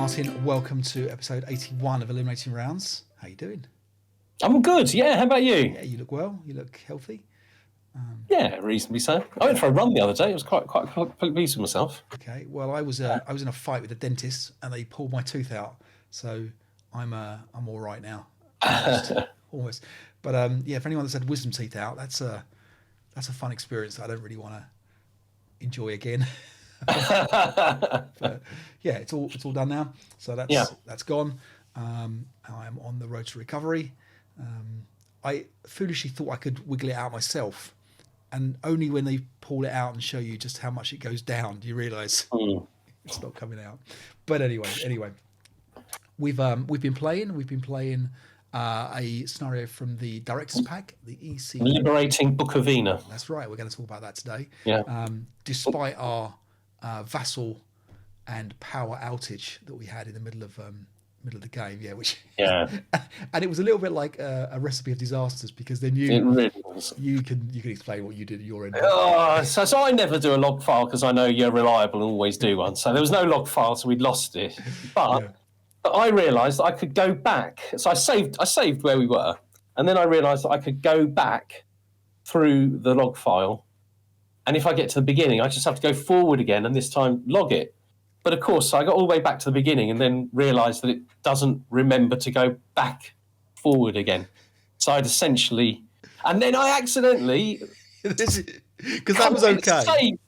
Martin. Welcome to episode 81 of Eliminating Rounds. How you doing? I'm good, yeah. How about you? Yeah, you look well. You look healthy. Yeah, reasonably so. I went for a run the other day. I was quite pleased with myself. Okay. Well, I was in a fight with a dentist, and they pulled my tooth out. So I'm all right now. Almost. But yeah, for anyone that's had wisdom teeth out, that's a fun experience that I don't really want to enjoy again. But yeah, it's all done now. So that's gone. I'm on the road to recovery. I foolishly thought I could wiggle it out myself, and only when they pull it out and show you just how much it goes down do you realise it's not coming out. But anyway, we've been playing a scenario from the Director's Pack, the EC Liberating Bukovina. That's right. We're going to talk about that today. Yeah. Despite our vassal and power outage that we had in the middle of the game, and it was a little bit like a recipe of disasters, because then it really was. you can explain what you did at your end. So I never do a log file because I know you're reliable and always do one. So there was no log file, so we'd lost it. But I realised that I could go back. So I saved where we were, and then I realised that I could go back through the log file, and if I get to the beginning, I just have to go forward again and this time log it. But of course, I got all the way back to the beginning and then realised that it doesn't remember to go back forward again. So I'd essentially... And then I accidentally... Because that was okay.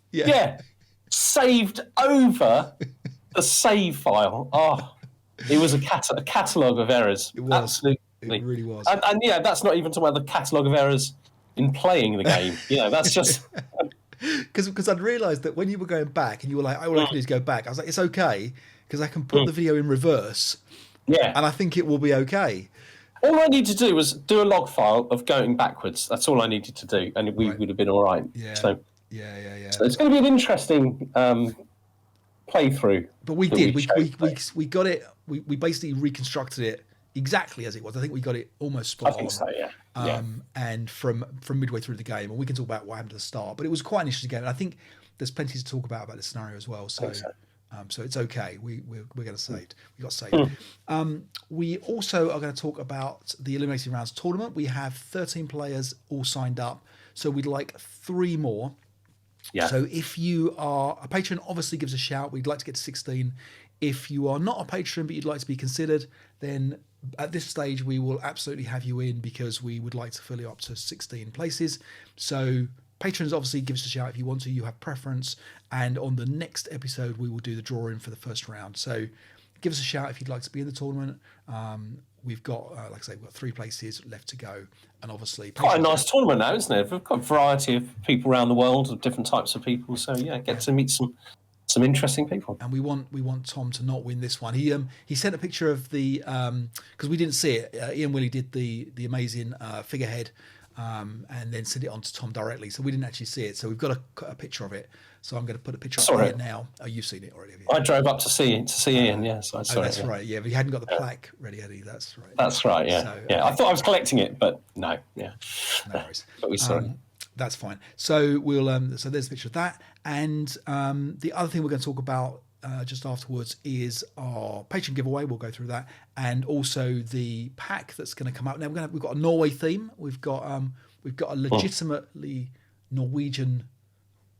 Saved over the save file. Oh, it was a catalogue of errors. It was. Absolutely. It really was. And yeah, that's not even talking about the catalogue of errors in playing the game. That's just... Because I'd realised that when you were going back and you were like, all I can do is go back, I was like, it's okay, because I can put the video in reverse. Yeah. And I think it will be okay. All I need to do was do a log file of going backwards. That's all I needed to do, and we would have been all right. Yeah. So it's going to be an interesting playthrough. But we did. We got it. We basically reconstructed it exactly as it was. I think we got it almost spot on. I think so, yeah. And from midway through the game, and we can talk about what happened at the start. But it was quite an interesting game, and I think there's plenty to talk about this scenario as well. So it's okay. We're going to saved. We got saved. We also are going to talk about the Eliminating Rounds tournament. We have 13 players all signed up, so we'd like 3 more. Yeah. So if you are a patron, obviously give us a shout. We'd like to get to 16. If you are not a patron but you'd like to be considered, then at this stage we will absolutely have you in, because we would like to fill you up to 16 places. So patrons, obviously give us a shout if you want to. You have preference, and on the next episode we will do the drawing for the first round. So give us a shout if you'd like to be in the tournament. We've got, like I say, we've got 3 places left to go, and obviously quite a nice tournament now, isn't it? We've got a variety of people around the world, of different types of people. So get to meet some interesting people. And we want Tom to not win this one. He sent a picture of the because we didn't see it. Ian Willie did the amazing figurehead, and then sent it on to Tom directly. So we didn't actually see it. So we've got a picture of it. So I'm going to put a picture up here now. Oh, you've seen it already, have you? I drove up to see Ian. Yeah, so I saw that's right. Yeah, but he hadn't got the plaque ready, had he? That's right. That's right. Yeah, so, I thought I was collecting it, but no. Yeah, no worries. But we saw it. That's fine. So we'll so there's a picture of that, and the other thing we're going to talk about just afterwards is our Patreon giveaway. We'll go through that, and also the pack that's going to come out. Now we've got a Norway theme. We've got a legitimately Norwegian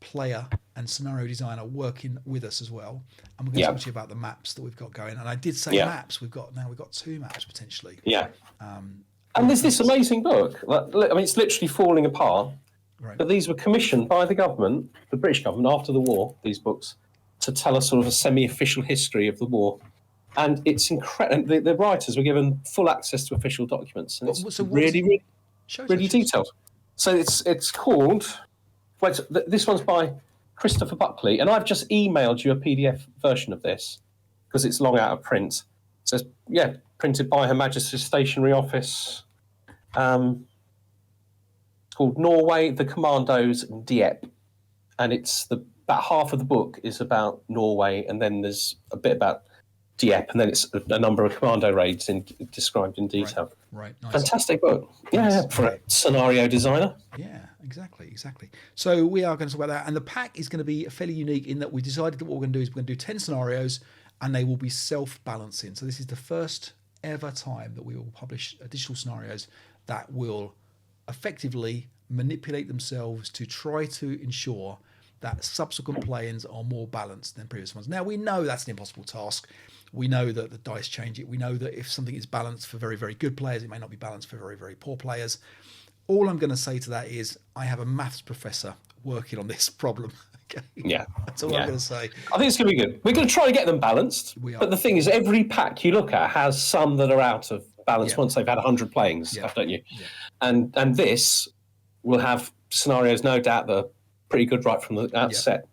player and scenario designer working with us as well, and we're going to talk to you about the maps that we've got going. And I did say maps. We've got 2 maps potentially. Yeah. And there's this amazing book. I mean, it's literally falling apart. Right. But these were commissioned by the government, the British government, after the war, these books, to tell us sort of a semi-official history of the war. And it's incredible. The writers were given full access to official documents. And it's really detailed. So it's called... this one's by Christopher Buckley. And I've just emailed you a PDF version of this, because it's long out of print. It says, printed by Her Majesty's Stationery Office. Called Norway, the Commandos, Dieppe, and it's about half of the book is about Norway, and then there's a bit about Dieppe, and then it's a number of commando raids described in detail. Right. Nice. Fantastic book. For a scenario designer. Yeah, exactly. So we are going to talk about that, and the pack is going to be fairly unique in that we decided that what we're going to do is we're going to do 10 scenarios, and they will be self-balancing. So this is the first ever time that we will publish additional scenarios that will effectively manipulate themselves to try to ensure that subsequent play-ins are more balanced than previous ones. Now, we know that's an impossible task. We know that the dice change it. We know that if something is balanced for very, very good players, it may not be balanced for very, very poor players. All I'm going to say to that is I have a maths professor working on this problem. Okay. Yeah. That's all I'm going to say. I think it's going to be good. We're going to try to get them balanced. But the thing is, every pack you look at has some that are out of balance once they've had 100 playings, don't you? Yeah. And this will have scenarios, no doubt, that are pretty good right from the outset,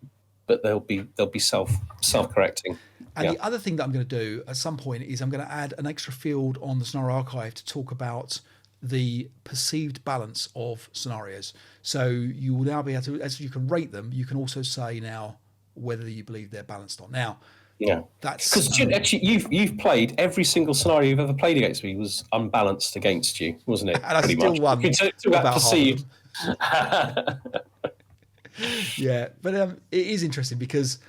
but they'll be self-correcting. And the other thing that I'm going to do at some point is I'm going to add an extra field on the scenario archive to talk about the perceived balance of scenarios. So you will now be able to, as you can rate them, you can also say now whether you believe they're balanced or not. Now, that's because actually you've played every single scenario you've ever played against me was unbalanced against you, wasn't it? And I still won. About perceived. Yeah, but it is interesting because,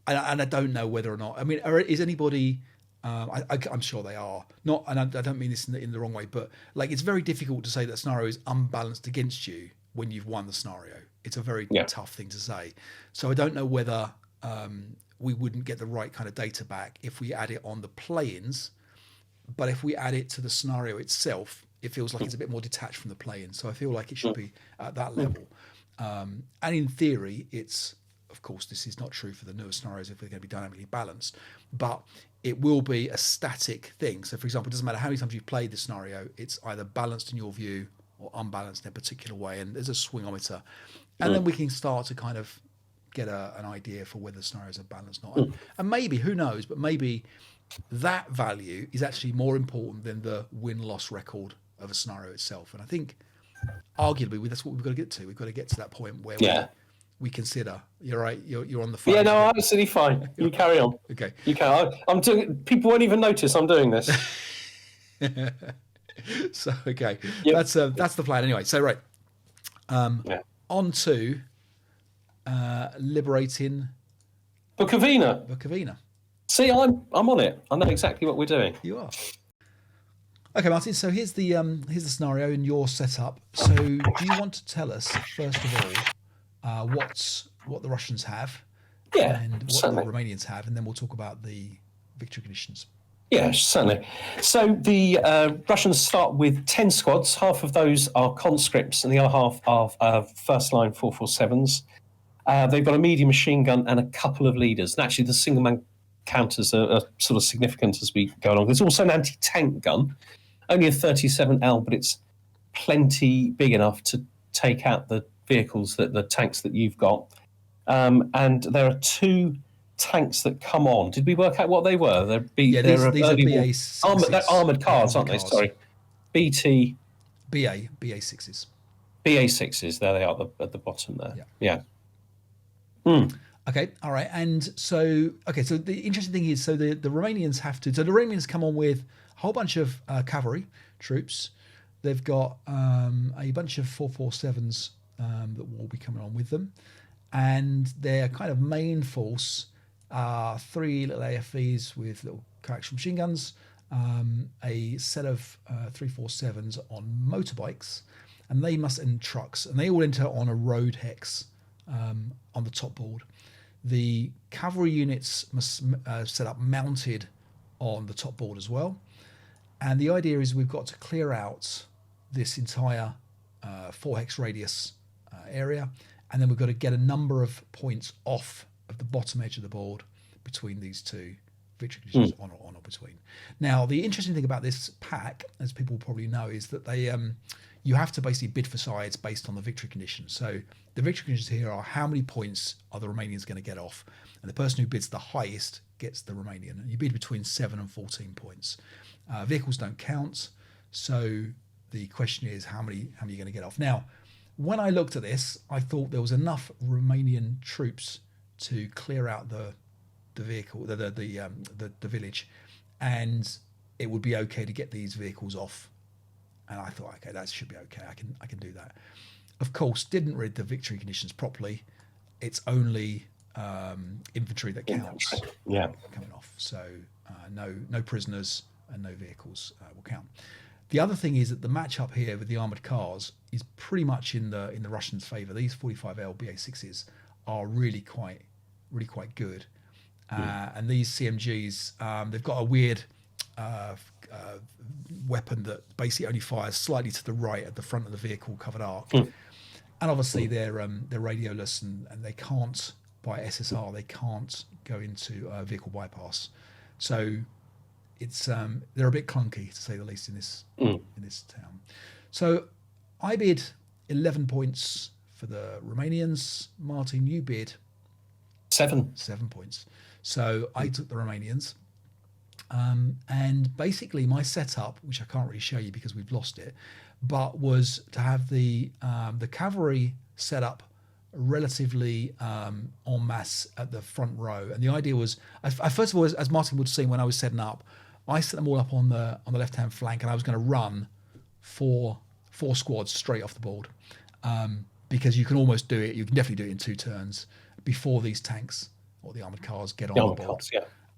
and I don't know whether or not. I mean, is anybody? I'm sure they are not, and I don't mean this in the wrong way, but like it's very difficult to say that scenario is unbalanced against you when you've won the scenario. It's a very tough thing to say. So I don't know whether we wouldn't get the right kind of data back if we add it on the play-ins, but if we add it to the scenario itself, it feels like it's a bit more detached from the play-in. So I feel like it should be at that level. And in theory, it's, of course, this is not true for the newer scenarios if they're going to be dynamically balanced, but it will be a static thing. So, for example, it doesn't matter how many times you've played the scenario, it's either balanced in your view or unbalanced in a particular way. And there's a swingometer. And then we can start to kind of get an idea for whether the scenarios are balanced or not. And maybe, who knows, but maybe that value is actually more important than the win-loss record of a scenario itself. And I think, arguably, that's what we've got to get to. We've got to get to that point where we consider. You're right. You're on the phone. Yeah, no, I'm absolutely fine. You carry on. Okay. You can. I'm doing. People won't even notice I'm doing this. So okay, that's the plan anyway. So right, on to liberating Bukovina. See, I'm on it. I know exactly what we're doing. You are. Okay, Martin. So here's the scenario in your setup. So do you want to tell us first of all what the Russians have, and what certainly. the Romanians have, and then we'll talk about the victory conditions. Yeah, certainly. So the Russians start with 10 squads. Half of those are conscripts, and the other half are first-line 447s. They've got a medium machine gun and a couple of leaders. And actually, the single-man counters are sort of significant as we go along. There's also an anti-tank gun, only a 37L, but it's plenty big enough to take out the vehicles, the tanks that you've got. And there are two tanks that come on. Did we work out what they were? These are BA6s. They're armoured cars, aren't they? Sorry. BA6s. BA6s, there they are at the bottom there. Yeah. Okay, all right. And so the interesting thing is, the Romanians the Romanians come on with a whole bunch of cavalry troops. They've got a bunch of 447s that will be coming on with them. And their kind of main force are 3 little AFVs with little coaxial machine guns, a set of 347s on motorbikes, and trucks, and they all enter on a road hex on the top board. The cavalry units must set up mounted on the top board as well. And the idea is we've got to clear out this entire 4-hex radius area, and then we've got to get a number of points off of the bottom edge of the board between these two victory conditions, on or between. Now, the interesting thing about this pack, as people probably know, is that they you have to basically bid for sides based on the victory conditions. So the victory conditions here are how many points are the Romanians going to get off, and the person who bids the highest gets the Romanian. And you bid between 7 and 14 points. Vehicles don't count, so the question is how many are you going to get off? Now, when I looked at this, I thought there was enough Romanian troops to clear out the vehicle, the village, and it would be okay to get these vehicles off. And I thought, okay, that should be okay. I can do that. Of course, didn't read the victory conditions properly. It's only infantry that counts. Coming off. So no prisoners and no vehicles will count. The other thing is that the matchup here with the armored cars is pretty much in the Russians' favour. These 45L BA6s are really quite good, and these CMGs they've got a weird weapon that basically only fires slightly to the right at the front of the vehicle covered arc, and obviously they're radioless and they can't, by SSR they can't go into vehicle bypass, so it's they're a bit clunky to say the least in this town. So I bid 11 points for the Romanians. Martin, you bid 7 points. So I took the Romanians. And basically my setup, which I can't really show you because we've lost it, but was to have the cavalry set up relatively en masse at the front row. And the idea was, first of all, as Martin would see when I was setting up, I set them all up on the left-hand flank, and I was going to run four squads straight off the board, because you can almost do it. You can definitely do it in 2 turns before these tanks or the armored cars get on the board.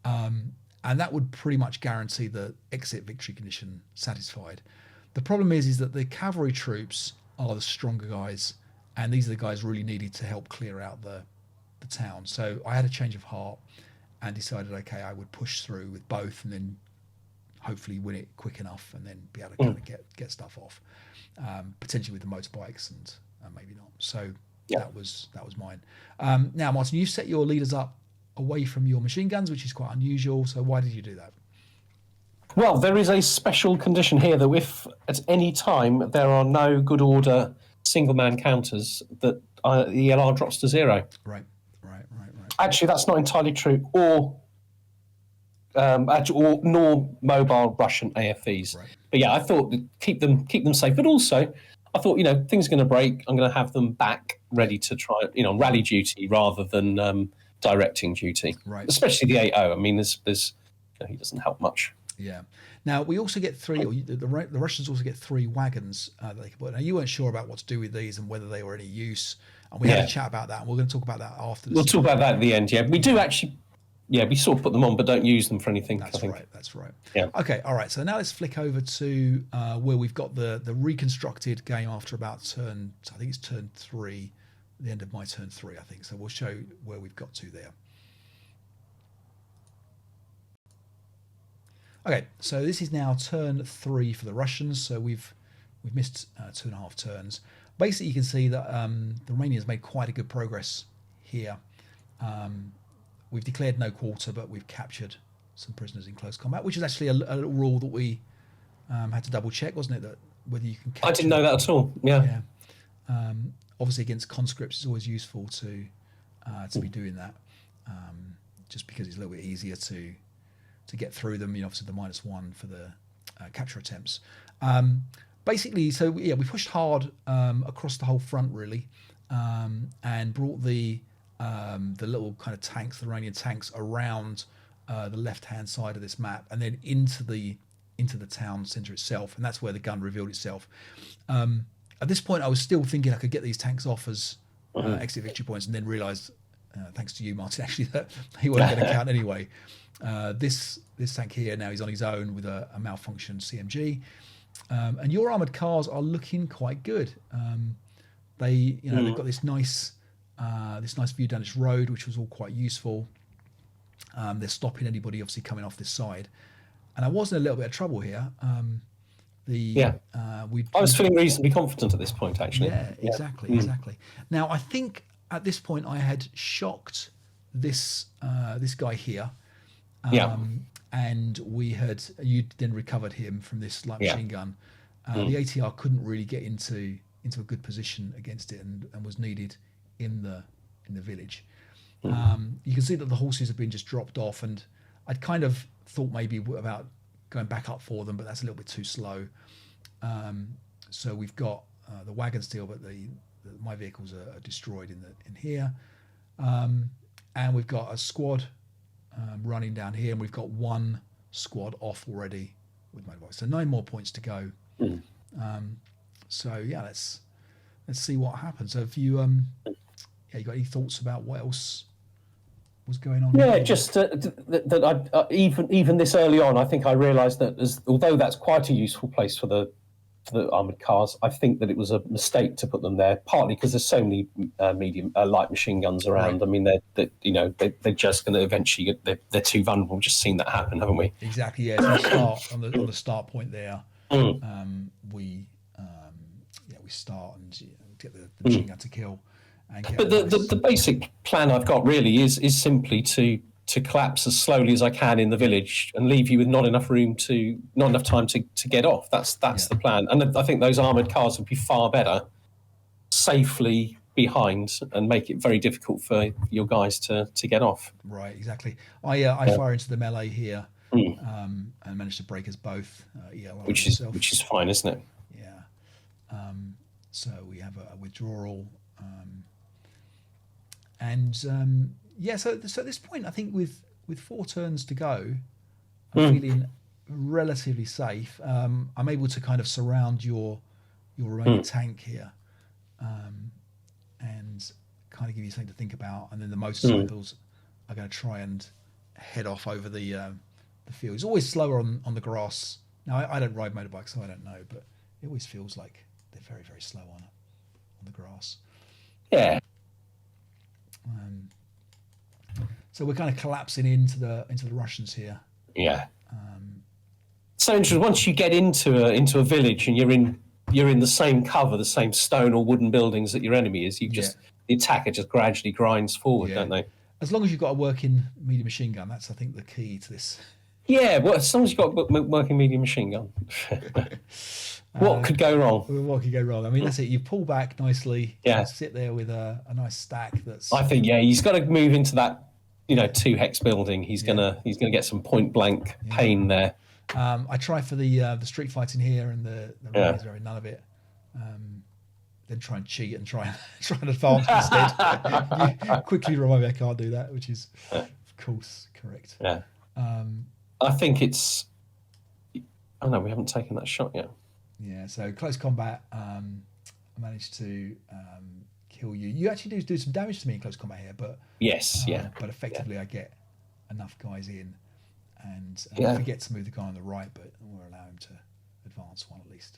And that would pretty much guarantee the exit victory condition satisfied. The problem is that the cavalry troops are the stronger guys, and these are the guys really needed to help clear out the town. So I had a change of heart and decided, okay, I would push through with both, and then hopefully win it quick enough, and then be able to kind of get stuff off, potentially with the motorbikes, and maybe not. So that was mine. Now, Martin, you set your leaders up away from your machine guns, which is quite unusual. So why did you do that? Well, there is a special condition here that if at any time there are no good order single man counters, that the LR drops to 0. Right. Actually, that's not entirely true, or nor mobile Russian AFVs. Right. But yeah, I thought keep them safe. But also, I thought, things are going to break. I'm going to have them back ready to try, rally duty rather than directing duty. Right. Especially the 80. I mean, there's he doesn't help much. Yeah. Now we also get 3. Or the Russians also get 3 wagons that they can put. Now you weren't sure about what to do with these and whether they were any use, and we had a chat about that, and we're going to talk about that after. We'll talk about that at the end. Yeah, we do actually. Yeah, we sort of put them on, but don't use them for anything. That's right. Yeah. Okay. All right. So now let's flick over to where we've got the reconstructed game after about turn. I think it's turn 3, the end of my turn 3. I think so. We'll show where we've got to there. Okay, so this is now turn 3 for the Russians. So we've missed 2.5 turns. Basically, you can see that the Romanians made quite a good progress here. We've declared no quarter, but we've captured some prisoners in close combat, which is actually a little rule that we had to double check, wasn't it? That whether you can capture. I didn't know that at all. Yeah. Obviously, against conscripts, it's always useful to be doing that, just because it's a little bit easier to get through them. Obviously the -1 for the capture attempts. Basically, so we pushed hard across the whole front really, and brought the little kind of tanks, the Iranian tanks, around the left-hand side of this map, and then into the town centre itself, and that's where the gun revealed itself. At this point, I was still thinking I could get these tanks off as exit victory points, and then realised, thanks to you, Martin, actually, that they weren't going to count anyway. This tank here now, he's on his own with a malfunctioned CMG, and your armoured cars are looking quite good. They've got this nice view down this road, which was all quite useful. They're stopping anybody obviously coming off this side, and I was in a little bit of trouble here. I was feeling reasonably confident at this point, actually. Yeah, exactly. Now I think at this point I had shocked this guy here. And you then recovered him from this light machine gun. The ATR couldn't really get into a good position against it, and was needed in the village. You can see that the horses have been just dropped off, and I'd kind of thought maybe about going back up for them, but that's a little bit too slow. So we've got the wagon still, but my vehicles are destroyed in here, and we've got a squad running down here, and we've got 1 squad off already with motorbikes. So 9 more points to go. So yeah, let's see what happens. So if you you got any thoughts about what else was going on? Yeah, just that even this early on, I think I realised that although that's quite a useful place for the armoured cars, I think that it was a mistake to put them there. Partly because there's so many light machine guns around. Right. I mean, they're just going to eventually they're too vulnerable. We've just seen that happen, haven't we? Exactly. Yeah. So we start on the start point there. We start and get the machine gun to kill. But the basic plan I've got really is simply to collapse as slowly as I can in the village and leave you with not enough time to get off. That's the plan. And I think those armoured cars would be far better safely behind and make it very difficult for your guys to get off. Right, exactly. I fire into the melee here and manage to break us both. Which is fine, isn't it? Yeah. So we have a withdrawal. So at this point, I think with 4 turns to go, I'm feeling relatively safe. I'm able to kind of surround your remaining tank here, and kind of give you something to think about. And then the motorcycles are going to try and head off over the field. It's always slower on the grass. Now I don't ride motorbikes, so I don't know, but it always feels like they're very, very slow on the grass. Yeah. So we're kind of collapsing into the Russians here. Yeah. So interesting. Once you get into a village and you're in the same cover, the same stone or wooden buildings that your enemy is, the attacker just gradually grinds forward, don't they? As long as you've got a working medium machine gun, that's I think the key to this. Yeah, well, as long as you've got a working medium machine gun. What could go wrong? What could go wrong? I mean, that's it. You pull back nicely. Yeah. Sit there with a nice stack. I think he's got to move into that 2 hex building. He's gonna get some point blank pain there. I try for the street fighting here, and the Runners are in none of it. Then try and cheat and try and advance instead. You quickly remind me I can't do that, which is of course correct. Yeah. I think it's. Oh no, we haven't taken that shot yet. Yeah, so close combat. I managed to kill you. You actually do some damage to me in close combat here, but yes, but effectively I get enough guys in, and I forget to move the guy on the right, but we'll allow him to advance one at least.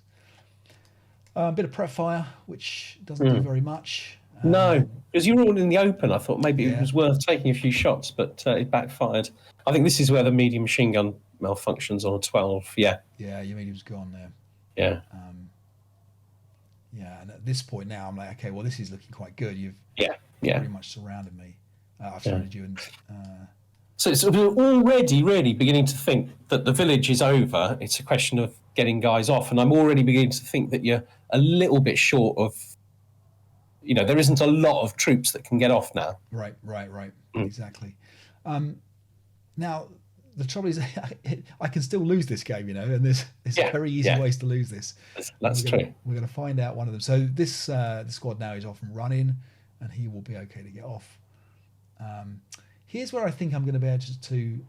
A bit of prep fire, which doesn't do very much. No, because you were all in the open. I thought maybe it was worth taking a few shots, but it backfired. I think this is where the medium machine gun malfunctions on a 12. Yeah. Yeah, your medium's gone there. Yeah. And at this point now, I'm like, okay, well, this is looking quite good. You've pretty much surrounded me. I've surrounded you, and so it's already really beginning to think that the village is over. It's a question of getting guys off, and I'm already beginning to think that you're a little bit short of. There isn't a lot of troops that can get off now. Right. Exactly. Now. The trouble is, I can still lose this game, and there's very easy ways to lose this. That's true. We're going to find out one of them. So this the squad now is off and running, and he will be okay to get off. Here's where I think I'm going to be able to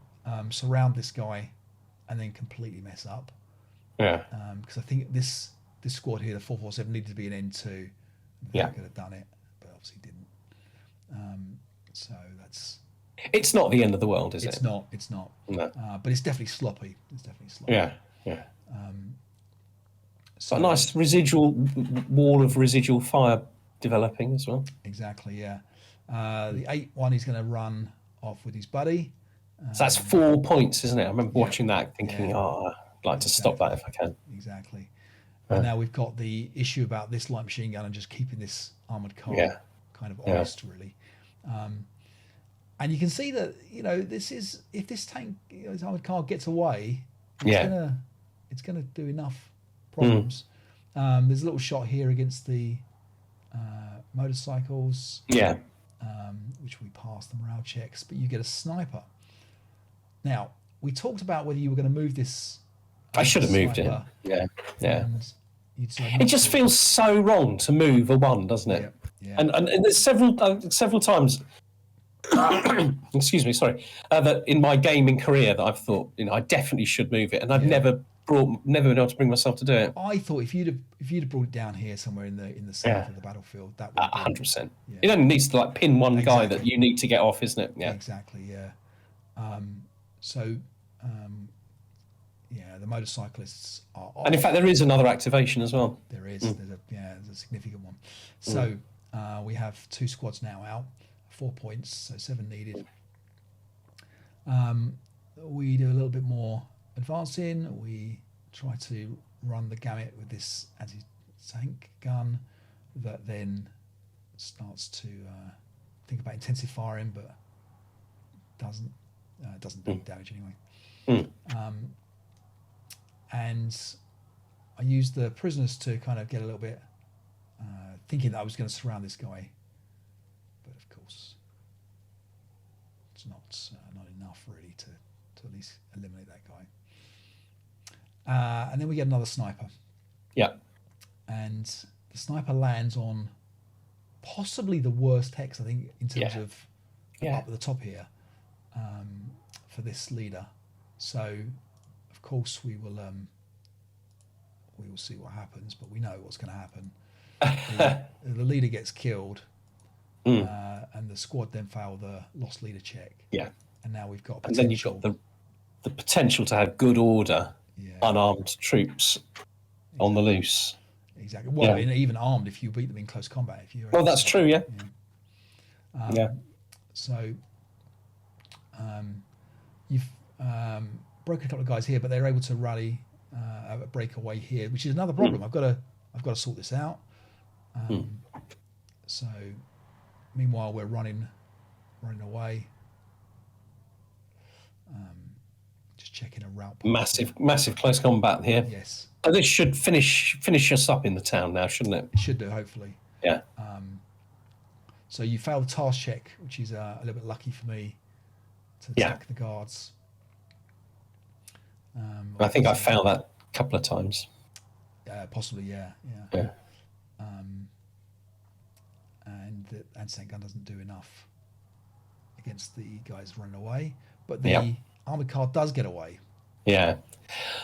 surround this guy and then completely mess up. Yeah. Because I think this squad here, the 447, needed to be an N2. They could have done it, but obviously didn't. So that's. It's not the end of the world, is it? It's not. No. But it's definitely sloppy. Yeah. So a nice residual wall of residual fire developing as well. Exactly, yeah. The 8-1 he's going to run off with his buddy. So that's 4 points, isn't it? I remember watching that thinking, I'd like to stop that if I can. Exactly. And now we've got the issue about this light machine gun and just keeping this armoured car kind of honest, really. And you can see that this is if this tank, this armored car gets away, it's gonna do enough problems. There's a little shot here against the motorcycles, which we passed the morale checks, but you get a sniper. Now we talked about whether you were going to move this. I should have moved it. Yeah. And it just feels so wrong to move a 1, doesn't it? Yeah. And there's several times. Excuse me, sorry. That in my gaming career that I've thought, I definitely should move it, and I've never never been able to bring myself to do it. I thought if you'd have brought it down here somewhere in the south of the battlefield, that would have been 100%. It only needs to like pin one guy that you need to get off, isn't it? Yeah, exactly. Yeah. The motorcyclists are off. And in fact, there is another activation as well. There is. There's a significant one. So we have 2 squads now out, 4 points, so 7 needed. We do a little bit more advancing. We try to run the gamut with this anti-tank gun that then starts to think about intensive firing, but doesn't do damage anyway. And I used the prisoners to kind of get a little bit thinking that I was going to surround this guy, but of course it's not enough really to at least eliminate that guy. And then we get another sniper. Yeah. And the sniper lands on possibly the worst hex, I think, in terms of up at the top here for this leader. So, of course, we will see what happens, but we know what's going to happen. The leader gets killed, and the squad then fail the lost leader check. Yeah. And now we've got and then you've got the potential to have good order, unarmed troops on the loose. Exactly. Well, and even armed if you beat them in close combat. Well, that's true. Yeah. So you've broken a couple of guys here, but they're able to rally a breakaway here, which is another problem. I've got to sort this out. So meanwhile, we're running away. Just checking a route. Massive close combat here. Yes. Oh, this should finish us up in the town now, shouldn't it? It should do, hopefully. Yeah. So you failed the task check, which is a little bit lucky for me to attack the guards. I think I failed that a couple of times. Possibly, yeah. And the anti-tank gun doesn't do enough against the guys running away, but the armored car does get away. Yeah.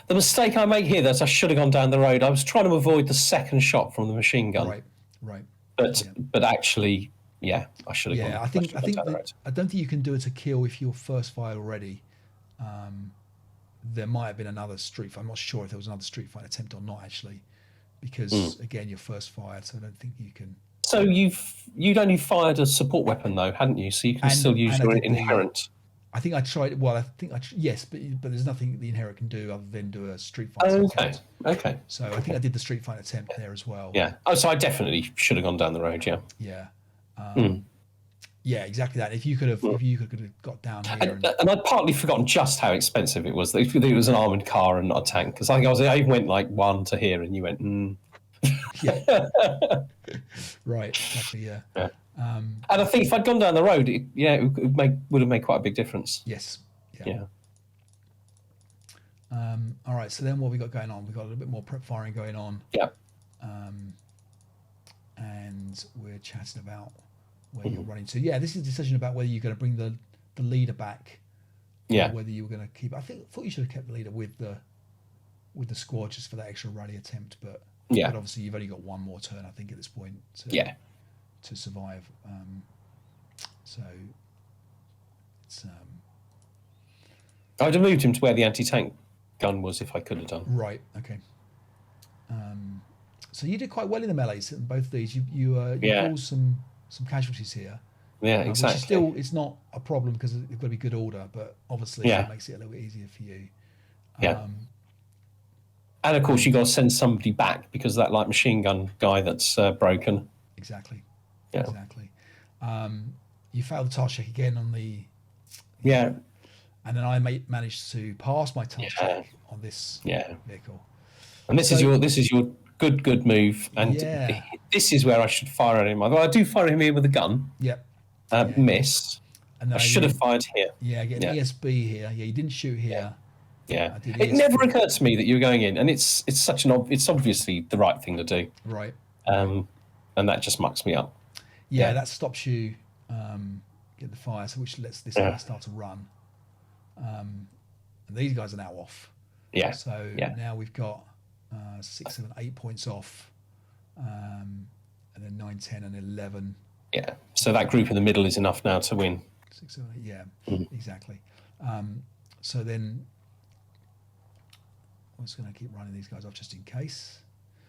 The mistake I make here is I should have gone down the road. I was trying to avoid the second shot from the machine gun. Right. But actually, I should have gone. I think I don't think you can do it to kill if you're first fire already. There might have been another street fight. I'm not sure if there was another street fight attempt or not, actually, because again, you're first fired, so I don't think you can. So you'd only fired a support weapon though, hadn't you? So you can still use your inherent. I think I tried. Well, yes, but there's nothing the inherent can do other than do a street fight. Okay. So I think I did the street fight attempt there as well. Yeah. Oh, so I definitely should have gone down the road. Yeah. Yeah. Yeah, exactly that. If you could have got down here, and I'd partly forgotten just how expensive it was. It was an armored car and not a tank. Because I even went like 1 to here, and you went. Yeah. Right. Exactly. Yeah. And I think if I'd gone down the road, it would have made quite a big difference. Yes. Yeah. All right. So then, what we got going on? We got a little bit more prep firing going on. Yeah. And we're chatting about where you're running to. Yeah, this is a decision about whether you're going to bring the leader back. Yeah. Or whether you were going to keep. I thought you should have kept the leader with the squad just for that extra rally attempt, but obviously you've only got one more turn, I think, at this point. To survive. So it's. I'd have moved him to where the anti-tank gun was if I could have done. Right. Okay. So you did quite well in the melees in both of these. You caused some casualties here. Yeah, exactly. Which it's not a problem because it's got to be good order, but obviously it makes it a little bit easier for you. Yeah. And of course, you got to send somebody back because of that light machine gun guy that's broken. Exactly. Yeah. Exactly. You failed the task check again on the. Yeah. And then I managed to pass my task check on this vehicle. And this is your good move. And this is where I should fire at him. Well, I do fire him here with a gun. Yep. Miss. And I should have fired here. Yeah, get an ESB here. Yeah, you didn't shoot here. Yeah. It never occurred to me that you were going in, and it's obviously the right thing to do. Right. And that just mucks me up. Yeah, that stops you get the fire, so which lets this guy start to run. And these guys are now off. Yeah. So now we've got 6, 7, 8 points off, and then 9, 10, and 11. Yeah. So that group in the middle is enough now to win. 6, 7, 8. Yeah, exactly. So then I'm just going to keep running these guys off just in case,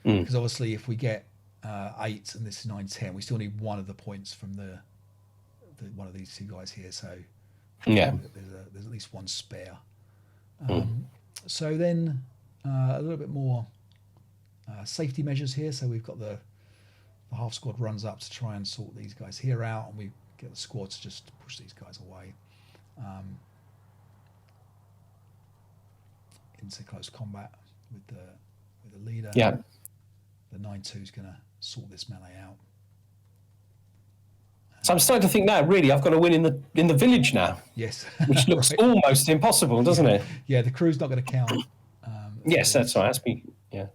because obviously if we get 8 and this is 9, 10, we still need one of the points from the one of these two guys here. So there's at least one spare. So then a little bit more safety measures here. So we've got the half squad runs up to try and sort these guys here out, and we get the squad to just push these guys away into close combat with the leader. Yeah. The 9-2 is going to sort this melee out. So I'm starting to think now, really, I've got to win in the village now. Yes. Which looks right. almost impossible, doesn't it? Yeah, the crew's not going to count. Yes, that's right. Yeah.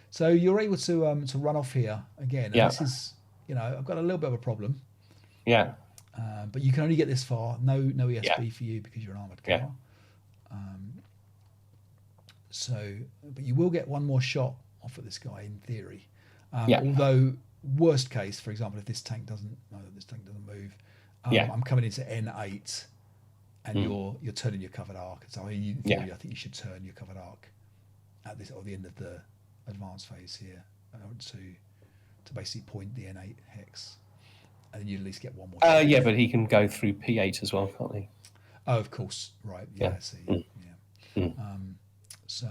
So you're able to run off here again. And this is, I've got a little bit of a problem. Yeah. But you can only get this far. No ESB for you because you're an armored car. Yeah. But you will get one more shot off at this guy in theory. Although worst case, for example, if this tank doesn't move, I'm coming into N8, and you're turning your covered arc. So in theory, I think you should turn your covered arc at this or the end of the advanced phase here to basically point the N8 hex, and then you at least get one more. But he can go through P8 as well, can't he? Oh, of course, right. Yeah. See. So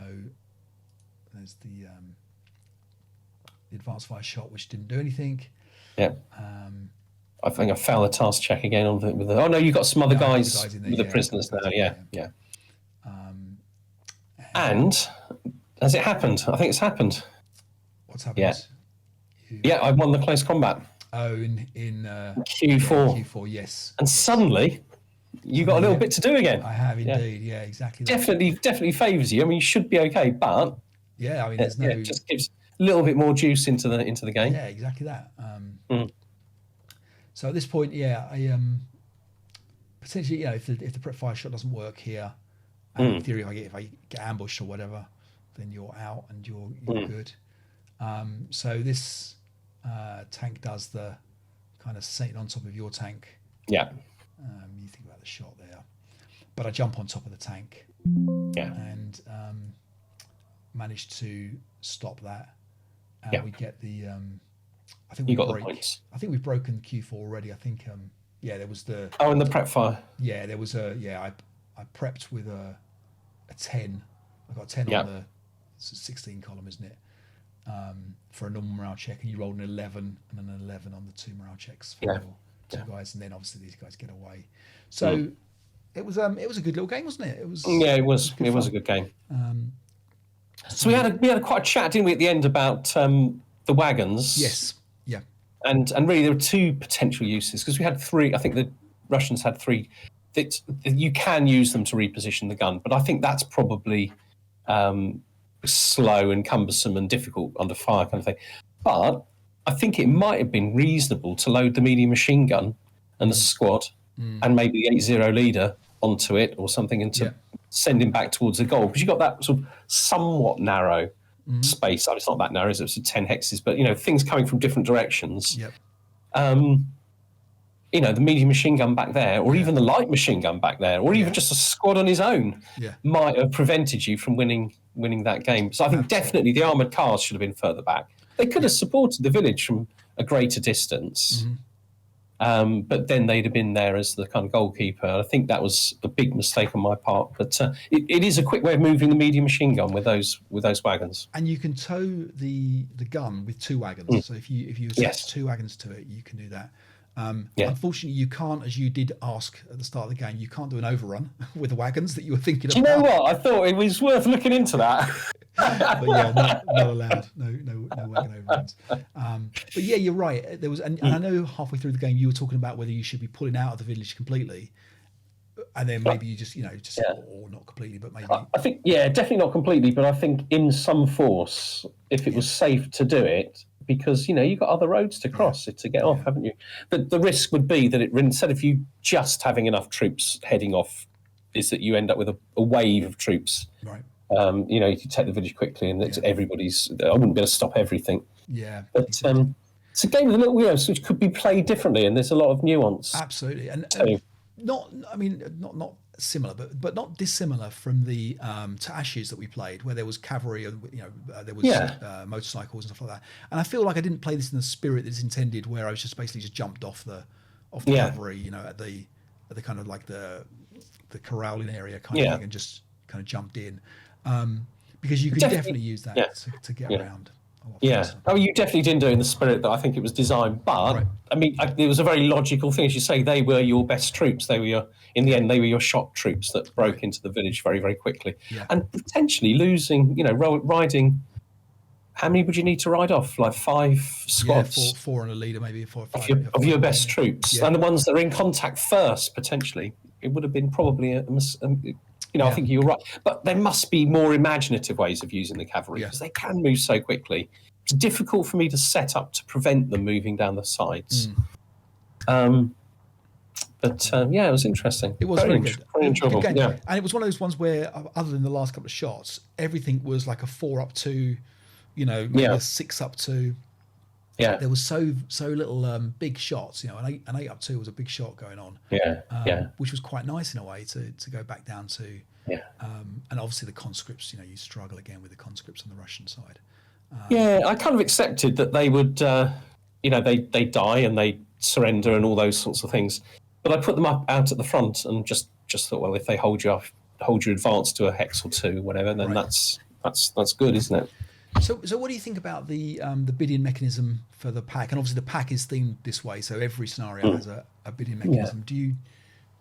there's the advanced fire shot, which didn't do anything. Yeah. I think I failed the task check again on with oh no, you got some other guys with the prisoners now. Yeah. And has it happened? I think it's happened. What's happened? Yeah. I won the close combat. Oh, in Q4. Q4, yes. And suddenly, you got a little bit to do again. I have indeed. Yeah, exactly. Definitely favours you. I mean, you should be okay, but there's it just gives a little bit more juice into the game. Yeah, exactly that. So at this point, I potentially, if the prep fire shot doesn't work here, and in theory, if I get ambushed or whatever, then you're out and you're good. So this tank does the kind of sitting on top of your tank. Yeah. You think about the shot there, but I jump on top of the tank. Yeah. And manage to stop that. And we get the. I think the points. I think we've broken Q4 already. I think. There was the. Oh, in the prep fire. Yeah, there was a. Yeah, I prepped with a 10. I got a 10 on the 16 column, isn't it? For a normal morale check, and you rolled an 11 and an 11 on the 2 morale checks for your 2 guys, and then obviously these guys get away. So it was a good little game, wasn't it? It was. Yeah, it was. It was a good game. So we had quite a chat, didn't we, at the end about the wagons? Yes. Yeah. And really, there were 2 potential uses because we had 3. I think the Russians had 3. You can use them to reposition the gun, but I think that's probably slow and cumbersome and difficult under fire kind of thing. But I think it might have been reasonable to load the medium machine gun and the squad and maybe the 8-0 leader onto it or something and to send him back towards the goal, because you've got that sort of somewhat narrow space. It's not that narrow, it's 10 hexes, but things coming from different directions. Yep. The medium machine gun back there, or even the light machine gun back there, or even just a squad on his own might have prevented you from winning that game. So I think definitely the armoured cars should have been further back. They could have supported the village from a greater distance, but then they'd have been there as the kind of goalkeeper. I think that was a big mistake on my part. But it is a quick way of moving the medium machine gun with those wagons. And you can tow the gun with 2 wagons. So if you attach 2 wagons to it, you can do that. Unfortunately, you can't, as you did ask at the start of the game, you can't do an overrun with the wagons that you were thinking about. Do you know what? I thought it was worth looking into that. But not allowed. No wagon overruns. But yeah, you're right. There was, and I know halfway through the game you were talking about whether you should be pulling out of the village completely, and then maybe you just or not completely, but maybe. I think definitely not completely, but I think in some force, if it was safe to do it. Because you've got other roads to cross to get off, haven't you? But the risk would be that instead of you just having enough troops heading off, is that you end up with a wave of troops You know, you can take the village quickly, and it's everybody's. I wouldn't be able to stop everything. Yeah, but exactly. It's a game with a little, which could be played differently, and there's a lot of nuance. Absolutely, and not similar, but not dissimilar from the to Ashes that we played, where there was cavalry, there was motorcycles and stuff like that. And I feel like I didn't play this in the spirit that it's intended, where I was just basically jumped off the cavalry, at the kind of like the corralling area kind of thing, and just kind of jumped in, because you could definitely use that to get around. Oh, you definitely didn't do it in the spirit that I think it was designed. But I mean, it was a very logical thing, as you say. They were your best troops. They were in the end, they were your shock troops that broke into the village very, very quickly, and potentially losing. Riding. How many would you need to ride off? Like 5 squads. Yeah, four and a leader, maybe 4 or 5 of your best troops, and the ones that are in contact first. Potentially, it would have been probably I think you're right. But there must be more imaginative ways of using the cavalry, because they can move so quickly. It's difficult for me to set up to prevent them moving down the sides. But it was interesting. It was very good. Very enjoyable. Good game. And it was one of those ones where, other than the last couple of shots, everything was like a 4-up-2, maybe a 6-up-2. Yeah, there was so little big shots. An 8-up-2 was a big shot going on. Which was quite nice in a way to go back down to. And obviously the conscripts. You struggle again with the conscripts on the Russian side. I kind of accepted that they would, they die and they surrender and all those sorts of things. But I put them out at the front and just thought, well, if they hold your advance to a hex or 2, whatever, then that's good, isn't it? So what do you think about the bidding mechanism for the pack? And obviously the pack is themed this way, so every scenario has a bidding mechanism. Do you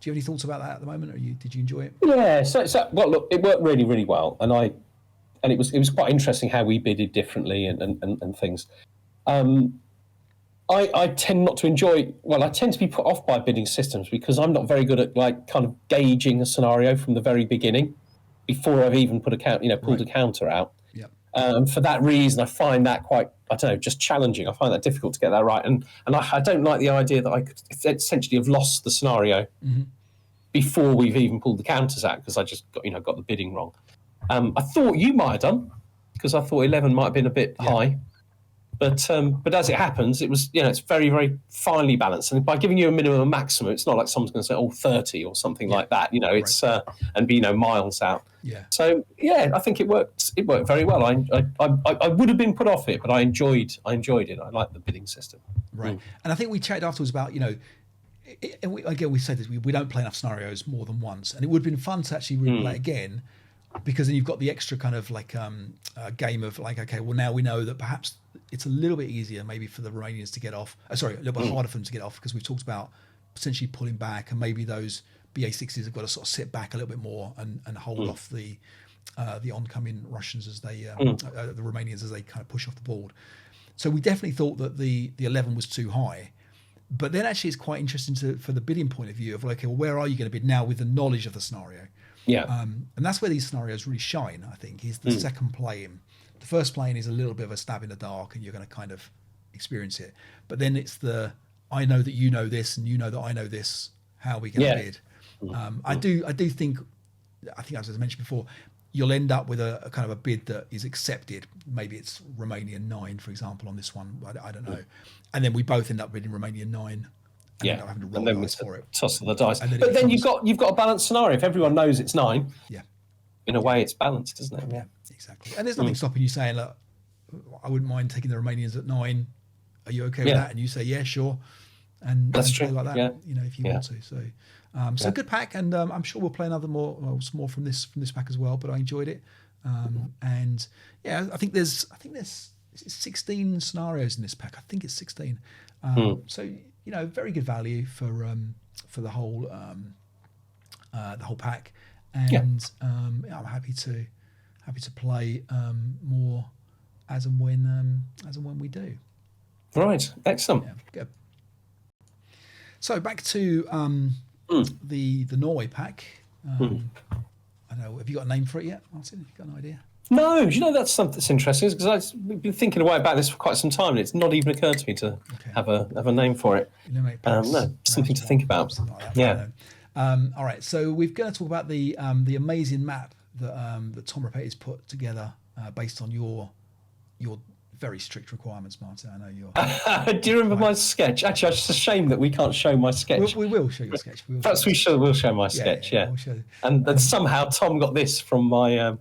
have any thoughts about that at the moment, or did you enjoy it? Yeah. So well, look, it worked really, really well, and it was quite interesting how we bidded differently and things. I tend not to enjoy. Well, I tend to be put off by bidding systems because I'm not very good at kind of gauging a scenario from the very beginning, before I've even pulled a counter out. For that reason, I find that quite, just challenging. I find that difficult to get that right. And I don't like the idea that I could essentially have lost the scenario before we've even pulled the counters out, because I just got the bidding wrong. I thought you might have done, because I thought 11 might have been a bit high. But as it happens, it was, it's very, very finely balanced. And by giving you a minimum and maximum, it's not like someone's going to say, 30 or something like that. It's and be miles out. So I think it worked. It worked very well. I would have been put off it, but I enjoyed it. I like the bidding system. Right. And I think we chatted afterwards about we say this, we don't play enough scenarios more than once, and it would have been fun to actually replay again, because then you've got the extra kind of like game of like, okay, well, now we know that perhaps it's a little bit easier maybe for the Romanians to get off. A little bit harder for them to get off, because we've talked about potentially pulling back, and maybe those BA-60s have got to sort of sit back a little bit more and hold off the oncoming Russians as they the Romanians as they kind of push off the board. So we definitely thought that the 11 was too high. But then actually it's quite interesting for the bidding point of view of, okay, well, where are you going to bid now with the knowledge of the scenario? And that's where these scenarios really shine, I think, is the second playing. The first playing is a little bit of a stab in the dark, and you're going to kind of experience it. But then it's I know that you know this, and you know that I know this. How are we going to bid? I do think, as I mentioned before, you'll end up with a kind of a bid that is accepted. Maybe it's Romanian 9, for example, on this one. I don't know. And then we both end up bidding Romanian 9. And having to roll dice for it. Toss of the dice. But then you've got a balanced scenario. If everyone knows it's 9, in a way it's balanced, isn't it? Yeah, exactly. And there's nothing stopping you saying, look, I wouldn't mind taking the Romanians at 9. Are you okay with that? And you say, yeah, sure. And that's true. Like that, if you want to. So, good pack, and I'm sure we'll play some more from this pack as well. But I enjoyed it, and I think there's 16 scenarios in this pack. I think it's 16. So very good value for the whole pack, and I'm happy to play more as and when we do. Right, excellent. Yeah, good. So back to the Norway pack. I don't know. Have you got a name for it yet, Martin? Have you got an idea? No, that's something that's interesting, because I've been thinking away about this for quite some time, and it's not even occurred to me to have a name for it. Something to think about. Like that, all right, so we're going to talk about the amazing map that Tom Repetty's put together based on your very strict requirements, Martin. I know you're. Do you remember my sketch? Actually, it's a shame that we can't show my sketch. We will show your sketch. Perhaps we'll show my sketch. Yeah. We'll show. And somehow Tom got this from my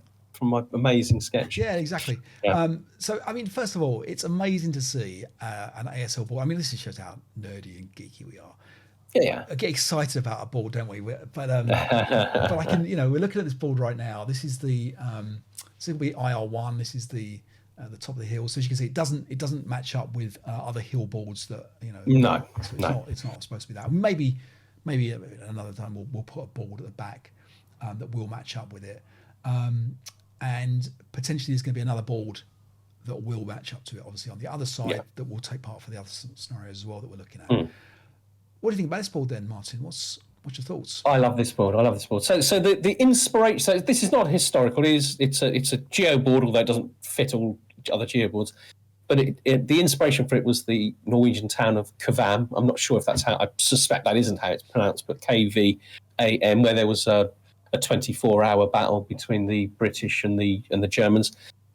amazing sketch. Yeah, exactly. Yeah. So, I mean, first of all, it's amazing to see an ASL board. I mean, this shows how nerdy and geeky we are. Yeah. I get excited about a board, don't we? But I can, we're looking at this board right now. This is the this will be IR1. This is the top of the hill. So as you can see, it doesn't match up with other hill boards that No, it's not supposed to be that. Maybe another time we'll put a board at the back that will match up with it. And potentially there's going to be another board that will match up to it, obviously, on the other side that will take part for the other scenarios as well that we're looking at. What do you think about this board then, Martin? What's your thoughts? I love this board. So the inspiration. So this is not historical. It's a geo board, although it doesn't fit all other geo boards. But the inspiration for it was the Norwegian town of Kvam. I'm not sure if that's how. I suspect that isn't how it's pronounced, but KVAM, where there was a 24-hour battle between the British and the Germans.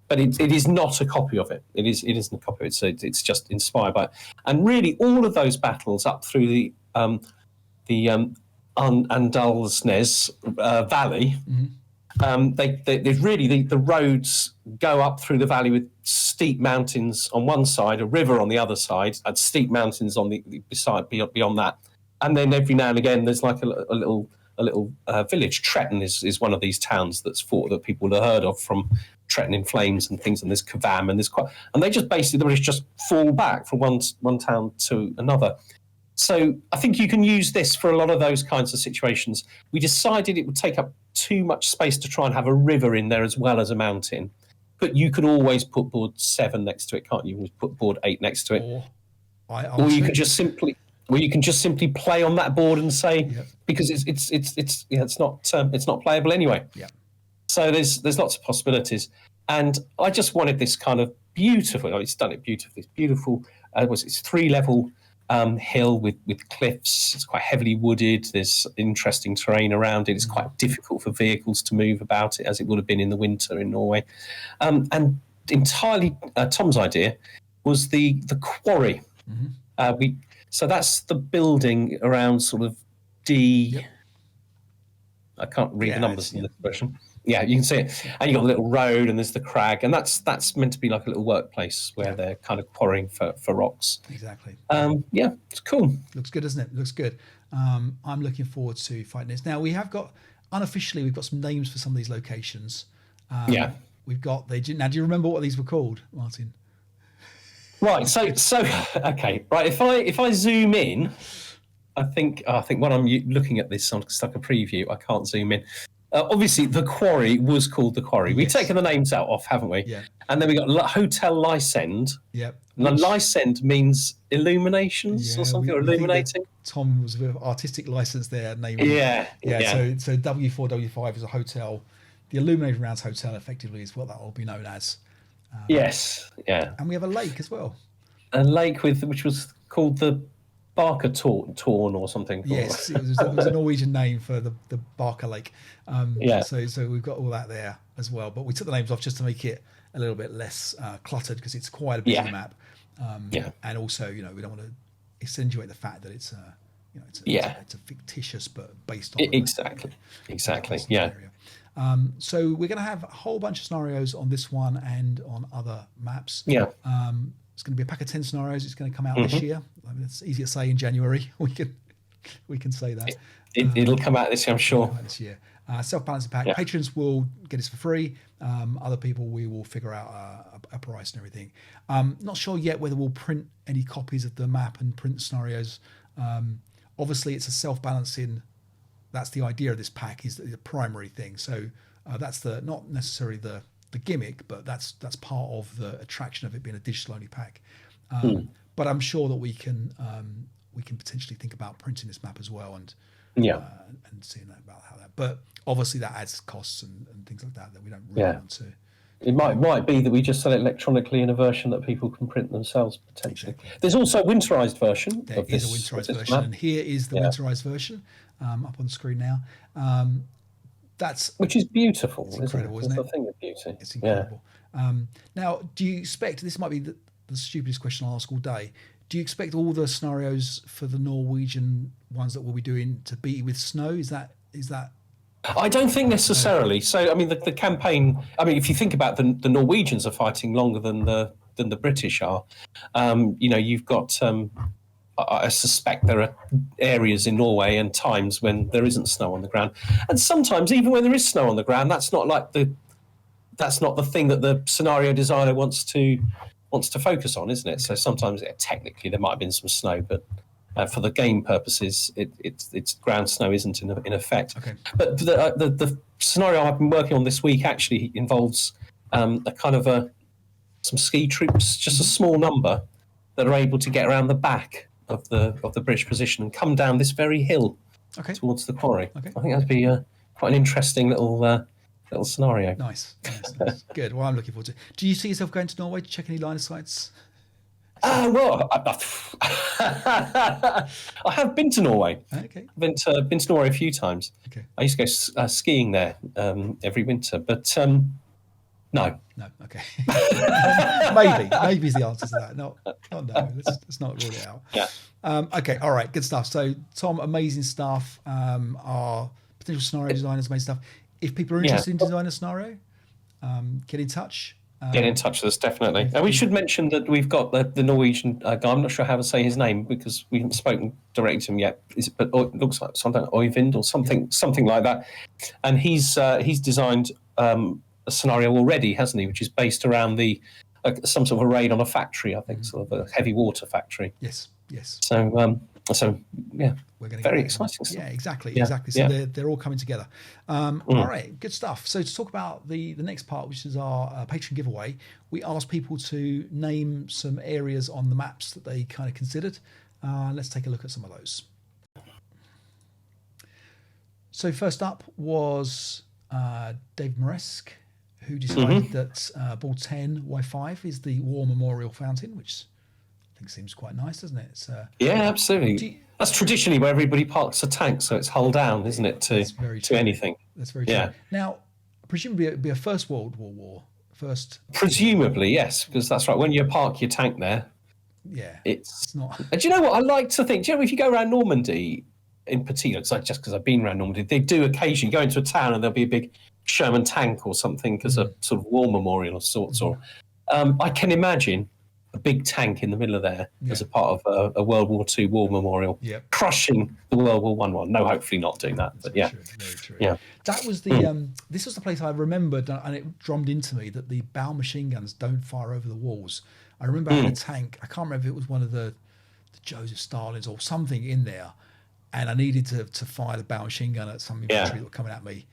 But it is not a copy of it. It isn't a copy of it. So it's just inspired by it. And really, all of those battles up through the Andalsnes Valley, they really the roads go up through the valley with steep mountains on one side, a river on the other side, and steep mountains on the beside beyond that. And then every now and again, there's like a little village. Tretton is one of these towns that's fought that people have heard of, from Tretton in Flames and things. And there's Kvam and they just basically, the British just fall back from one town to another. So I think you can use this for a lot of those kinds of situations. We decided it would take up too much space to try and have a river in there as well as a mountain. But you could always put board 7 next to it, can't you? You can put board 8 next to it. Or you can just simply play on that board and say, because it's not playable anyway. Yeah. So there's lots of possibilities, and I just wanted this kind of beautiful. It's done it beautifully. It's beautiful. It's 3-level hill with cliffs. It's quite heavily wooded. There's interesting terrain around it. It's quite difficult for vehicles to move about it, as it would have been in the winter in Norway. And entirely Tom's idea was the quarry. So that's the building around sort of D. I can't read the numbers in this version. Yeah, you can see it. And you've got a little road, and there's the crag, and that's meant to be like a little workplace where they're kind of quarrying for rocks. Exactly. It's cool. Looks good, doesn't it? Looks good. I'm looking forward to fighting this. Now, we've got some names for some of these locations. We've got now, do you remember what these were called, Martin? Right. So okay. Right. If I zoom in, I think when I'm looking at this on like a preview, I can't zoom in. Obviously, the quarry was called the quarry. Yes. We've taken the names off, haven't we? Yeah. And then we got Hotel Lysend. Yep. Lysend means illuminations or something, or illuminating. Tom was a bit of artistic license there, naming. Yeah. So W4, W5 is a hotel. The Illuminated Rounds Hotel, effectively, is what that will be known as. Yes. Yeah. And we have a lake as well. A lake which was called the Barker Torn or something. Yes, it was a Norwegian name for the Barker Lake. So we've got all that there as well. But we took the names off just to make it a little bit less cluttered, because it's quite a busy map. And also, we don't want to accentuate the fact that it's a fictitious but based on exactly. Yeah. So we're going to have a whole bunch of scenarios on this one and on other maps. Yeah. It's going to be a pack of 10 scenarios. It's going to come out this year. I mean, it's easy to say in January. We can say that. It'll come out this year, I'm sure. This year. Self-balancing pack. Yeah. Patrons will get this for free. Other people, we will figure out a price and everything. Not sure yet whether we'll print any copies of the map and print scenarios. Obviously, it's a self-balancing. That's the idea of this pack, is the primary thing. So that's not necessarily the gimmick, but that's part of the attraction of it being a digital only pack. But I'm sure that we can potentially think about printing this map as well, and seeing about how that. But obviously that adds costs and things like that we don't really want to. It might be that we just sell it electronically in a version that people can print themselves potentially. Exactly. There's also a winterized version. There is a winterized version, and here is the winterized version up on the screen now. which is beautiful. It's incredible, isn't it? It's a thing of beauty. It's incredible. Now, do you expect, this might be the stupidest question I'll ask all day, do you expect all the scenarios for the Norwegian ones that we'll be doing to be with snow? Is that I don't think necessarily. So, I mean, the campaign. I mean, if you think about the Norwegians are fighting longer than the British are. You've got. I suspect there are areas in Norway and times when there isn't snow on the ground, and sometimes even when there is snow on the ground, that's not the thing that the scenario designer wants to focus on, isn't it? So sometimes technically there might have been some snow, but for the game purposes, it's ground snow isn't in effect. Okay. But the scenario I've been working on this week actually involves a kind of some ski troops, just a small number, that are able to get around the back of the British position and come down this very hill towards the quarry. Okay. I think that'd be quite an interesting little scenario. Nice. Good. Well, I'm looking forward to it. Do you see yourself going to Norway to check any line of sights? Well, I have been to Norway. Okay. Been to Norway a few times. Okay. I used to go skiing there every winter, but no. No. Okay. Maybe is the answer to that. No. Let's not rule it out. Yeah. Okay. All right. Good stuff. So, Tom, amazing stuff. Our potential scenario designers made stuff. If people are interested in designing a scenario, get in touch. Get in touch with us, definitely. And we should mention that we've got the Norwegian guy. I'm not sure how to say his name because we haven't spoken directly to him yet. But it looks like something Oyvind or something like that. And he's designed a scenario already, hasn't he? Which is based around some sort of a raid on a factory, I think, sort of a heavy water factory. Yes. So yeah, we're going to very exciting stuff. Yeah, exactly. So they're all coming together. All right, good stuff. So to talk about the next part, which is our Patreon giveaway, we asked people to name some areas on the maps that they kind of considered. Let's take a look at some of those. So first up was Dave Moresk, who decided that Ball 10 Y5 is the War Memorial Fountain, which I think seems quite nice, doesn't it? It's, yeah, absolutely. That's traditionally where everybody parks a tank, so it's hull down, isn't it, to anything. That's very true. Now, presumably it'd be a First World War war. Presumably, yes, because that's right. When you park your tank there, it's not. And do you know what I like to think? Do you know if you go around Normandy in particular, it's like just because I've been around Normandy, they do occasionally go into a town and there'll be a big Sherman tank or something as a sort of war memorial of sorts. Or I can imagine a big tank in the middle of there as a part of a World War II war memorial, crushing the World War I one. No, hopefully not doing that. But very true. Yeah, that was the. This was the place I remembered, and it drummed into me that the bow machine guns don't fire over the walls. I remember having a tank. I can't remember if it was one of the Joseph Stalins or something in there, and I needed to fire the bow machine gun at some infantry that were coming at me,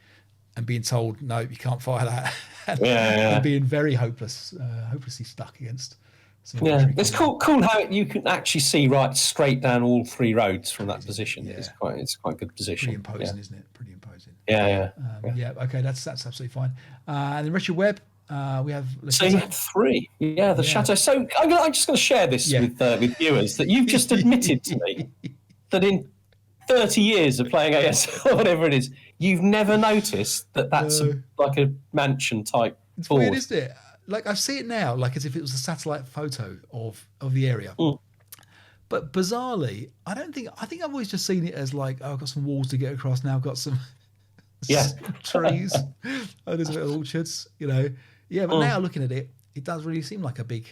and being told no, you can't fire that, and being very hopelessly stuck against. It's cool how you can actually see right straight down all three roads from that position. It's quite a good position. Pretty imposing, isn't it? Pretty imposing. Yeah. Okay, that's absolutely fine. And then Richard Webb, we have. So you had three. Yeah, the Chateau. So I'm just going to share this with viewers that you've just admitted to me that in 30 years of playing ASL or whatever it is, you've never noticed that's like a mansion type board. It's weird, isn't it? Like I see it now, like as if it was a satellite photo of the area. But bizarrely, I think I've always just seen it as like, I've got some walls to get across now. I've got some trees. There's a bit of orchards, But now looking at it, it does really seem like a big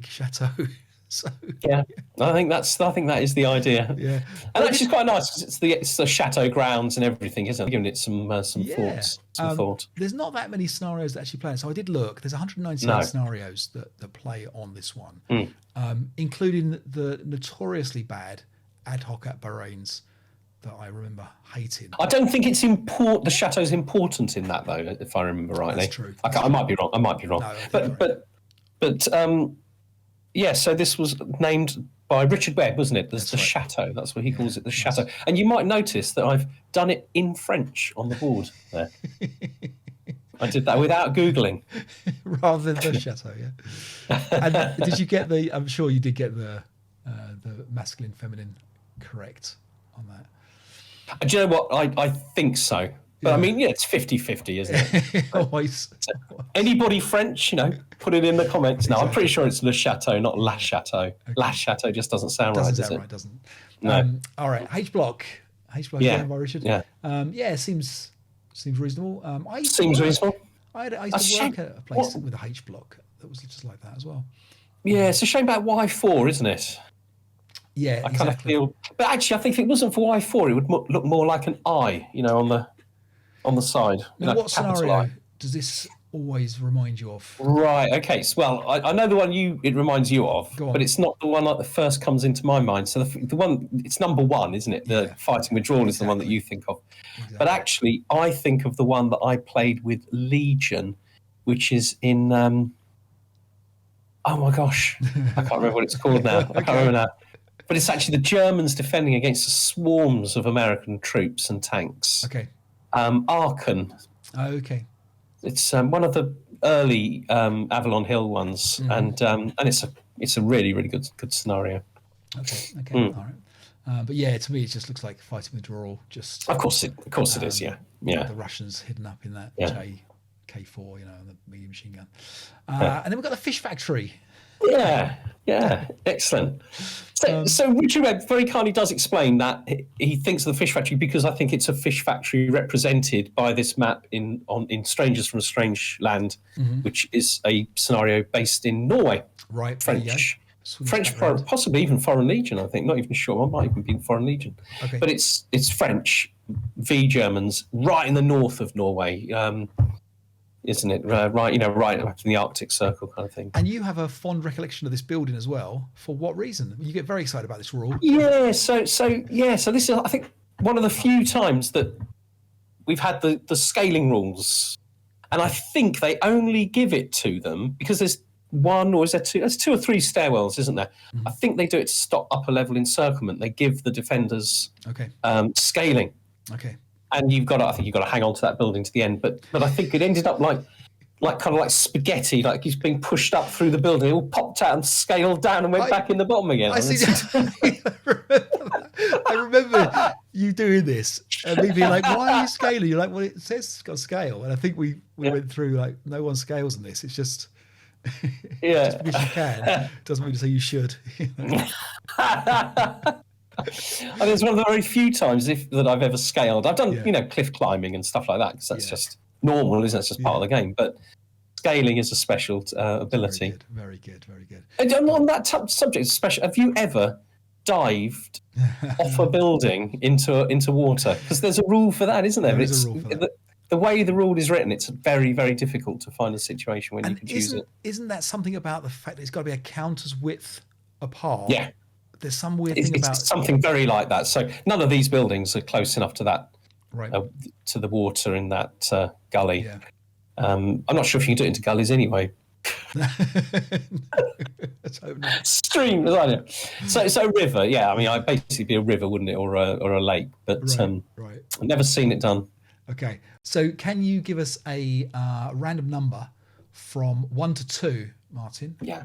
chateau. So I think that is the idea. Yeah, and actually, it's quite nice because it's the chateau grounds and everything, isn't it? Giving it some thoughts, some thought. There's not that many scenarios that actually play. So I did look. There's 198 scenarios that play on this one, including the notoriously bad ad hoc at Bahrain's that I remember hating. I don't think it's important. The chateau's important in that, though, if I remember rightly. That's true. I might be wrong. No, but. Yeah, so this was named by Richard Webb, wasn't it? The Chateau. That's what he calls it, the Chateau. And you might notice that I've done it in French on the board there. I did that without Googling. Rather than the Chateau, And did you get I'm sure you did get the masculine, feminine correct on that. Do you know what? I think so. But I mean, it's 50-50, isn't it? Always. So anybody French, put it in the comments. No, I'm pretty sure it's Le Chateau, not La Chateau. Okay. La Chateau just doesn't sound right, does it? Doesn't. No. All right, H Block again by Richard. Yeah. Seems reasonable. Seems reasonable. I used to work at a place with a H Block that was just like that as well. Yeah, it's a shame about Y4, isn't it? Yeah, I kind of feel, but actually, I think if it wasn't for Y4, it would look more like an I, on the side. Now, what scenario does this always remind you of? Right. Okay. So, well, I know the one it reminds you of, but it's not the one that first comes into my mind. So the one, it's number one, isn't it? The fighting withdrawal is the one that you think of. Exactly. But actually, I think of the one that I played with Legion, which is in. Oh my gosh, I can't remember what it's called now. I can't remember now. But it's actually the Germans defending against the swarms of American troops and tanks. Okay. Aachen. Okay. It's one of the early Avalon Hill ones, and it's a really, really good scenario. Okay. All right. But yeah, to me, it just looks like fighting withdrawal. Just of course it is. Yeah. The Russians hidden up in that K4, the medium machine gun, and then we've got the fish factory. Yeah, excellent. So Richard Webb very kindly does explain that he thinks of the fish factory because I think it's a fish factory represented by this map in Strangers from a Strange Land, which is a scenario based in Norway. Right, French, possibly even Foreign Legion. I think, not even sure. I might even be Foreign Legion. Okay. But it's French v Germans right in the north of Norway. Isn't it right up in the Arctic Circle kind of thing? And you have a fond recollection of this building as well. For what reason? You get very excited about this rule. Yeah. So this is, I think, one of the few times that we've had the scaling rules, and I think they only give it to them because there's one, or is there two? There's two or three stairwells, isn't there? I think they do it to stop upper level encirclement. They give the defenders scaling. Okay. And I think you've got to hang on to that building to the end. But I think it ended up like kind of like spaghetti, like he's being pushed up through the building. It all popped out and scaled down and went back in the bottom again. I remember you doing this and me being like, why are you scaling? You're like, well, it says it's got scale. And I think we went through like, no one scales in this. It's just, just because you can doesn't mean to say you should. And it's one of the very few times that I've ever scaled. I've done, cliff climbing and stuff like that because that's just normal, isn't it? It's just part of the game. But scaling is a special ability. Very good. And on that subject, special. Have you ever dived off a building into water? Because there's a rule for that, isn't there? There is a rule for that. The way the rule is written, it's very, very difficult to find a situation when you can use it. Isn't that something about the fact that it's got to be a counter's width apart? Yeah. There's some weird thing about something very like that. So none of these buildings are close enough to that, right? To the water in that gully. Yeah. I'm not sure if you can do it into gullies anyway. Let's hope not. Stream, so a river. Yeah, I mean, I'd basically be a river, wouldn't it, or a lake? But right. I've never seen it done. Okay, so can you give us a random number from 1 to 2, Martin? Yeah,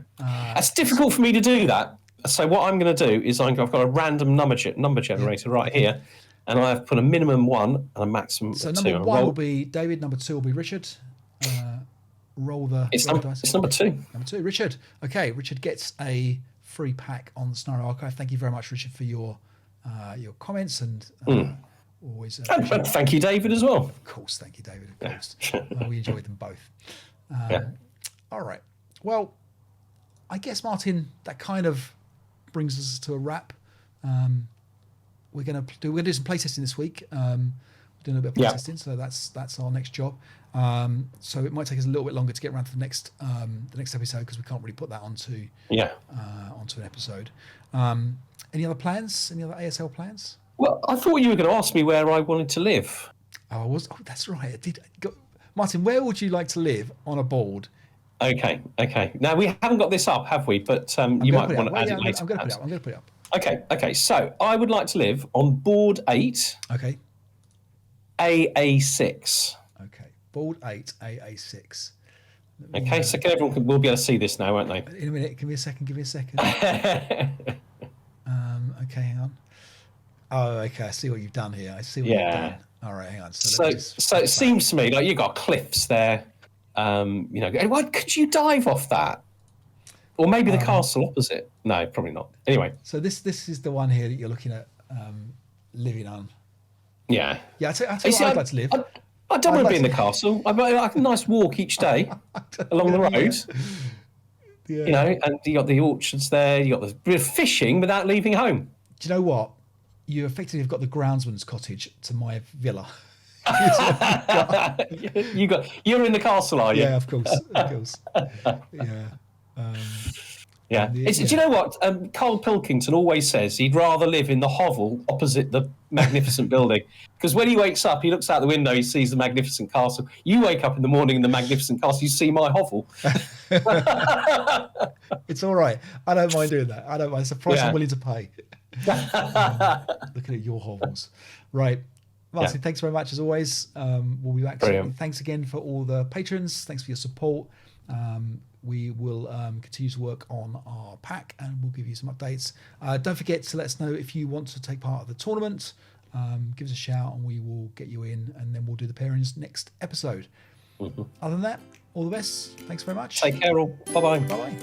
it's difficult for me to do that. So what I'm going to do is I've got a random number generator right here, and I have put a minimum 1 and a maximum of 2. So number 1 will be David, number 2 will be Richard. Roll the dice. It's number 2. Number 2, Richard. Okay, Richard gets a free pack on the Scenario Archive. Thank you very much, Richard, for your comments and always. And thank you, David, as well. Of course, thank you, David. Of course, we enjoyed them both. All right. Well, I guess, Martin, that kind of brings us to a wrap. We're gonna do some playtesting this week. We're doing a bit of playtesting, so that's our next job. So it might take us a little bit longer to get around to the next episode because we can't really put that onto an episode. Any other plans? Any other ASL plans? Well, I thought you were going to ask me where I wanted to live. Oh, that's right. I did. Martin, where would you like to live on a board? Okay. Now, we haven't got this up, have we? But you might want to add it later. I'm going to put it up. Okay. So I would like to live on board 8. Okay. AA6. Okay. Board 8, AA6. Okay, so everyone will be able to see this now, won't they? In a minute. Give me a second. Okay, hang on. Oh, okay. I see what you've done here. All right, hang on. So it seems to me like you got cliffs there. Why could you dive off that? Or maybe the castle opposite. No, probably not. Anyway. So this is the one here that you're looking at living on. Yeah. Yeah, I tell you what I'd like to live. I don't want to be in the castle. I'd like a nice walk each day along the road. Yeah. And you got the orchards there. You got the bit of fishing without leaving home. Do you know what? You effectively have got the groundsman's cottage to my villa. You're in the castle, are you? Yeah, of course. Yeah. Do you know what? Carl Pilkington always says he'd rather live in the hovel opposite the magnificent building, because when he wakes up, he looks out the window, he sees the magnificent castle. You wake up in the morning in the magnificent castle, you see my hovel. It's all right. I don't mind doing that. I don't mind. It's a price I'm willing to pay. Looking at your hovels. Right. Martin, thanks very much as always. We'll be back soon. Thanks again for all the patrons. Thanks for your support. We will continue to work on our pack and we'll give you some updates. Don't forget to let us know if you want to take part of the tournament. Give us a shout and we will get you in, and then we'll do the pairings next episode. Other than that, all the best. Thanks very much. Take care all. Bye-bye. Bye-bye.